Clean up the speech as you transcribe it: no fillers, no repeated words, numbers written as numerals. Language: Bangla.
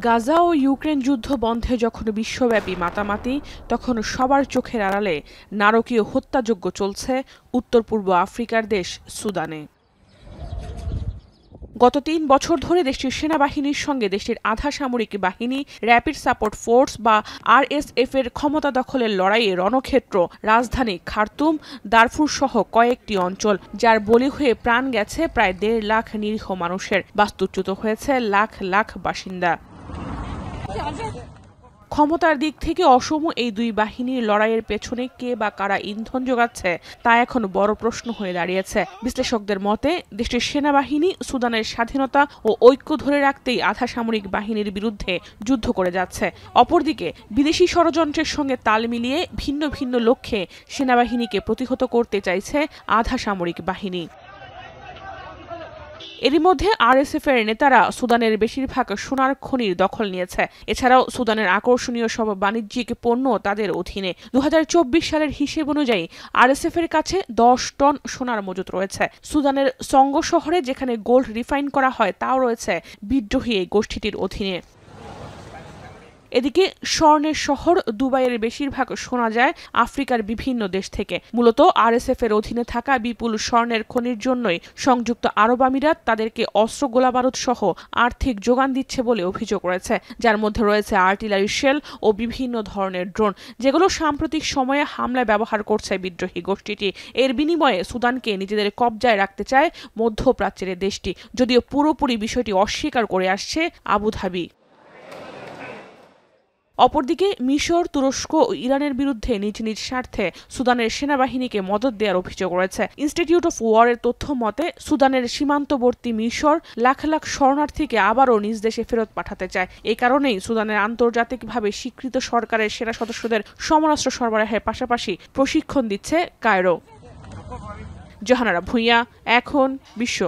গাজা ও ইউক্রেন যুদ্ধ বন্ধে যখন বিশ্বব্যাপী মাতামাতি, তখন সবার চোখের আড়ালে নারকীয় হত্যাযজ্ঞ চলছে উত্তর পূর্ব আফ্রিকার দেশ সুদানে। গত ৩ বছর ধরে দেশটির সেনাবাহিনীর সঙ্গে দেশটির আধা সামরিক বাহিনী, র্যাপিড সাপোর্ট ফোর্স বা আরএসএফ এর ক্ষমতা দখলের লড়াইয়ে রণক্ষেত্র রাজধানী খার্তুম, দারফুর সহ কয়েকটি অঞ্চল, যার বলি হয়ে প্রাণ গেছে প্রায় ১.৫ লাখ নিরীহ মানুষের, বাস্তুচ্যুত হয়েছে লাখ লাখ বাসিন্দা। ক্ষমতার দিক থেকে অসম এই দুই বাহিনীর লড়াইয়ের পেছনে কে বা কারা ইন্ধন যোগাচ্ছে তা এখন বড় প্রশ্ন হয়ে দাঁড়িয়েছে। বিশ্লেষকদের মতে, দেশটির সেনাবাহিনী সুদানের স্বাধীনতা ও ঐক্য ধরে রাখতেই আধা সামরিক বাহিনীর বিরুদ্ধে যুদ্ধ করে যাচ্ছে। অপরদিকে বিদেশি ষড়যন্ত্রের সঙ্গে তাল মিলিয়ে ভিন্ন ভিন্ন লক্ষ্যে সেনাবাহিনীকে প্রতিহত করতে চাইছে আধা সামরিক বাহিনী। এরই মধ্যে আরএসএফ এর নেতারা সুদানের বেশিরভাগ সোনার খনির দখল নিয়েছে। এছাড়াও সুদানের আকর্ষণীয় সব বাণিজ্যিক পণ্য তাদের অধীনে। ২০২৪ সালের হিসেব অনুযায়ী আরএসএফ এর কাছে ১০ টন সোনার মজুত রয়েছে। সুদানের সঙ্গ শহরে যেখানে গোল্ড রিফাইন করা হয় তাও রয়েছে বিদ্রোহী এই গোষ্ঠীটির অধীনে। এদিকে স্বর্ণের শহর দুবাইয়ের বেশিরভাগ শোনা যায় আফ্রিকার বিভিন্ন দেশ থেকে। মূলত আরএসএফ এর অধীনে থাকা বিপুল স্বর্ণের খনির জন্যই সংযুক্ত আরব আমিরাত তাদেরকে অস্ত্র, গোলাবারুদ সহ আর্থিক যোগান দিচ্ছে বলে অভিযোগ রয়েছে, যার মধ্যে রয়েছে আর্টিলারি শেল ও বিভিন্ন ধরনের ড্রোন, যেগুলো সাম্প্রতিক সময়ে হামলায় ব্যবহার করছে বিদ্রোহী গোষ্ঠীটি। এর বিনিময়ে সুদানকে নিজেদের কবজায় রাখতে চায় মধ্যপ্রাচ্যের দেশটি, যদিও পুরোপুরি বিষয়টি অস্বীকার করে আসছে আবুধাবি। অপরদিকে মিশর, তুরস্ক ও ইরানের বিরুদ্ধে নিজ নিজ স্বার্থে সুদানের সেনাবাহিনীকে মদদ দেওয়ার অভিযোগ রয়েছে। ইনস্টিটিউট অফ ওয়ারের তথ্য মতে, সুদানের সীমান্তবর্তী মিশর লাখ লাখ শরণার্থীকে আবারও নিজ দেশে ফেরত পাঠাতে চায়। এই কারণেই সুদানের আন্তর্জাতিকভাবে স্বীকৃত সরকারের সেনা সদস্যদের সমরাস্ত্র সরবরাহের পাশাপাশি প্রশিক্ষণ দিচ্ছে কায়রো। জাহানারা ভূঁইয়া, এখন বিশ্ব।